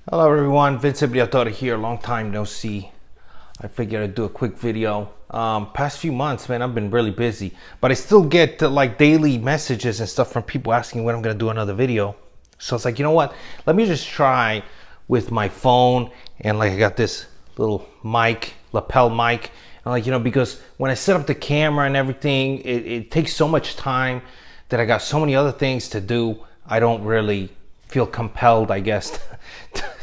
Hello everyone, Vincent Briatore here. Long time no see. I figured I'd do a quick video. Past few months, man, I've been really busy, but I still get like daily messages and stuff from people asking when I'm gonna do another video. So it's like, you know what? Let me just try with my phone, and like I got this little mic, lapel mic, and like, because when I set up the camera and everything, it takes so much time that I got so many other things to do. I don't really feel compelled, I guess,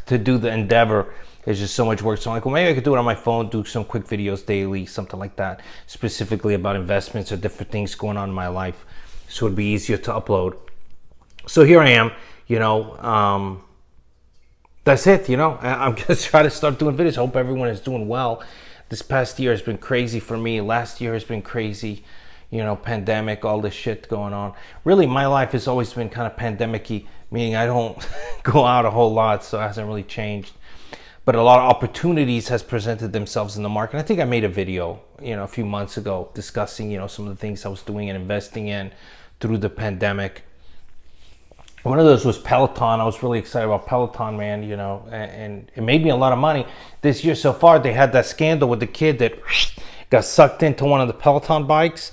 to do the endeavor. There's just so much work. So I'm like, well, maybe I could do it on my phone, do some quick videos daily, something like that, specifically about investments or different things going on in my life. So it'd be easier to upload. So here I am, that's it, I'm gonna try to start doing videos. I hope everyone is doing well. This past year has been crazy for me. Last year has been crazy, pandemic, all this shit going on. Really, my life has always been kind of pandemic-y, meaning I don't go out a whole lot, so it hasn't really changed. But a lot of opportunities has presented themselves in the market. I think I made a video, a few months ago discussing, some of the things I was doing and investing in through the pandemic. One of those was Peloton. I was really excited about Peloton, man, and it made me a lot of money. This year so far, they had that scandal with the kid that got sucked into one of the Peloton bikes.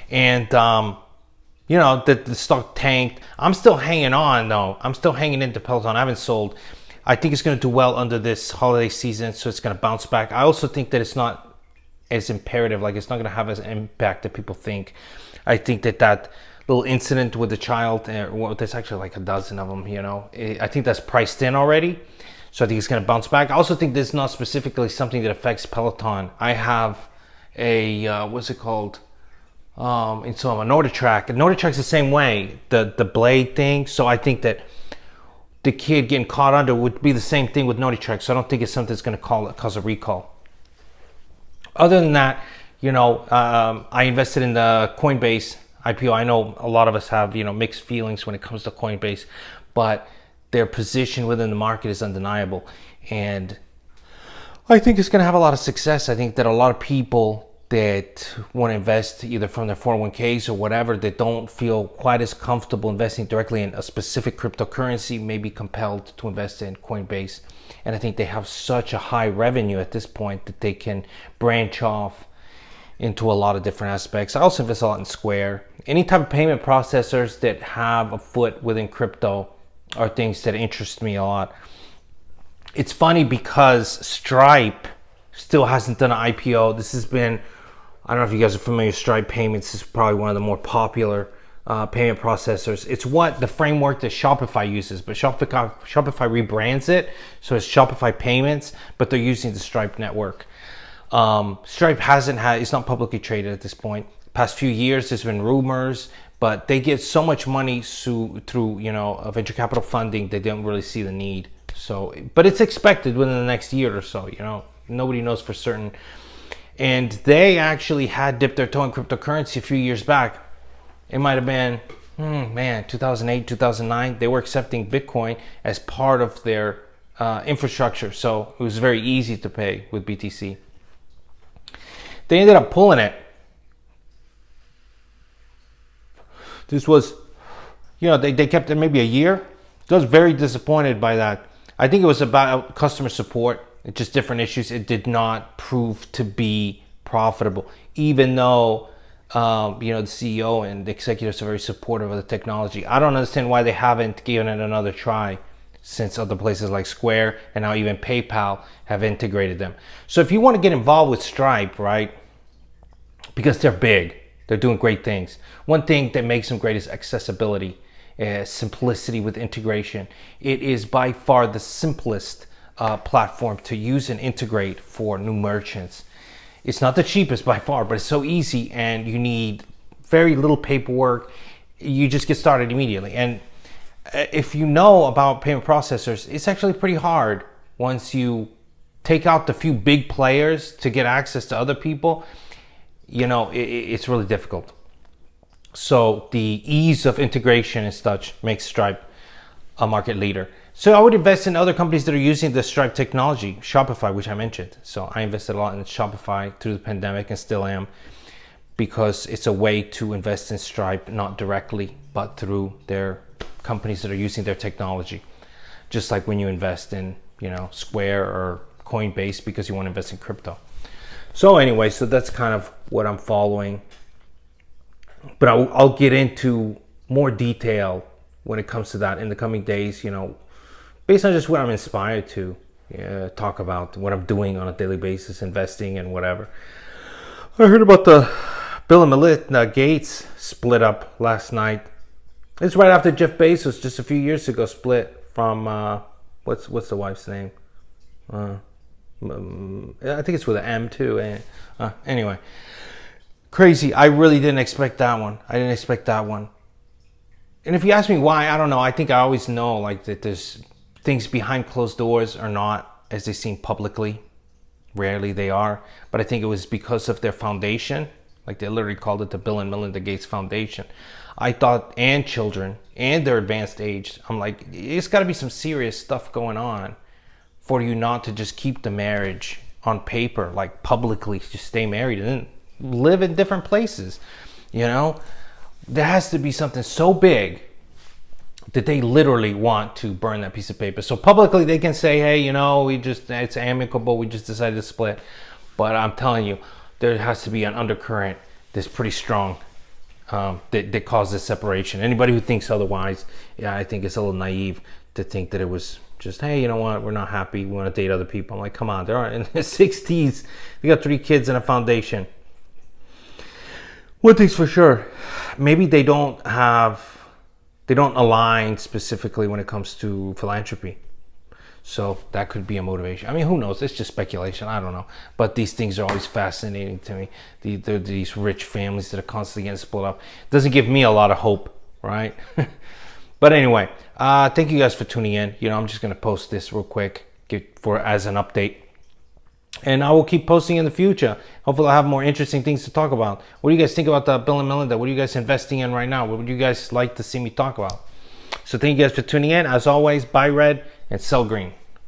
And, the stock tanked. I'm still hanging on, though. I'm still hanging into Peloton. I haven't sold. I think it's going to do well under this holiday season, so it's going to bounce back. I also think that it's not as imperative, like it's not going to have as impact that people think. I think that little incident with the child, there's actually like a dozen of them, I think that's priced in already. So I think it's going to bounce back. I also think this is not specifically something that affects Peloton. I have a, what's it called? It's a NordicTrack. And NordicTrack's the same way, the blade thing. So I think that the kid getting caught under would be the same thing with NordicTrack. So I don't think it's something that's going to cause a recall. Other than that, I invested in the Coinbase IPO. I know a lot of us have, mixed feelings when it comes to Coinbase, but their position within the market is undeniable. And I think it's going to have a lot of success. I think that a lot of people that want to invest either from their 401ks or whatever, that don't feel quite as comfortable investing directly in a specific cryptocurrency may be compelled to invest in Coinbase. And I think they have such a high revenue at this point that they can branch off into a lot of different aspects. I also invest a lot in Square. Any type of payment processors that have a foot within crypto are things that interest me a lot. It's funny because Stripe still hasn't done an IPO. This has been, I don't know if you guys are familiar with Stripe Payments. This is probably one of the more popular payment processors. It's what the framework that Shopify uses, but Shopify rebrands it, so it's Shopify Payments, but they're using the Stripe network. Stripe it's not publicly traded at this point. Past few years, there's been rumors, but they get so much money through venture capital funding, they don't really see the need. So, but it's expected within the next year or so, nobody knows for certain. And they actually had dipped their toe in cryptocurrency a few years back. It might have been, 2008, 2009. They were accepting Bitcoin as part of their infrastructure. So it was very easy to pay with BTC. They ended up pulling it. This was, they kept it maybe a year. I was very disappointed by that. I think it was about customer support. It's just different issues. It did not prove to be profitable, even though, the CEO and the executives are very supportive of the technology. I don't understand why they haven't given it another try since other places like Square and now even PayPal have integrated them. So if you want to get involved with Stripe, right, because they're big, they're doing great things. One thing that makes them great is accessibility, simplicity with integration. It is by far the simplest platform to use and integrate for new merchants. It's not the cheapest by far, but it's so easy, and you need very little paperwork. You just get started immediately. And if you know about payment processors, it's actually pretty hard once you take out the few big players to get access to other people. It's really difficult. So the ease of integration and such makes Stripe a market leader. So I would invest in other companies that are using the Stripe technology, Shopify, which I mentioned. So I invested a lot in Shopify through the pandemic and still am, because it's a way to invest in Stripe, not directly, but through their companies that are using their technology. just like when you invest in, Square or Coinbase because you want to invest in crypto. So anyway, so that's kind of what I'm following. But I'll get into more detail when it comes to that in the coming days, based on just what I'm inspired to talk about, what I'm doing on a daily basis, investing and whatever. I heard about the Bill and Melinda Gates split up last night. It's right after Jeff Bezos, just a few years ago, split from, what's the wife's name? I think it's with an M too. Anyway, crazy. I really didn't expect that one. And if you ask me why, I don't know. I think I always know like that there's things behind closed doors are not as they seem publicly. Rarely they are. But I think it was because of their foundation. Like they literally called it the Bill and Melinda Gates Foundation. I thought, and children, and their advanced age. I'm like, it's got to be some serious stuff going on for you not to just keep the marriage on paper, like publicly, just stay married and then live in different places. There has to be something so big that they literally want to burn that piece of paper. So publicly they can say, hey, it's amicable, we just decided to split. But I'm telling you, there has to be an undercurrent that's pretty strong that causes separation. Anybody who thinks otherwise, I think it's a little naive to think that it was just, hey, you know what, we're not happy, we want to date other people. I'm like, come on, they're in their 60s, they got 3 kids and a foundation. One thing's for sure, maybe they don't align specifically when it comes to philanthropy. So that could be a motivation. I mean, who knows? It's just speculation. I don't know. But these things are always fascinating to me. These rich families that are constantly getting split up. Doesn't give me a lot of hope, right? But anyway, thank you guys for tuning in. I'm just going to post this real quick as an update. And I will keep posting in the future. Hopefully I'll have more interesting things to talk about. What do you guys think about the Bill and Melinda? What are you guys investing in right now? What would you guys like to see me talk about? So thank you guys for tuning in. As always, buy red and sell green.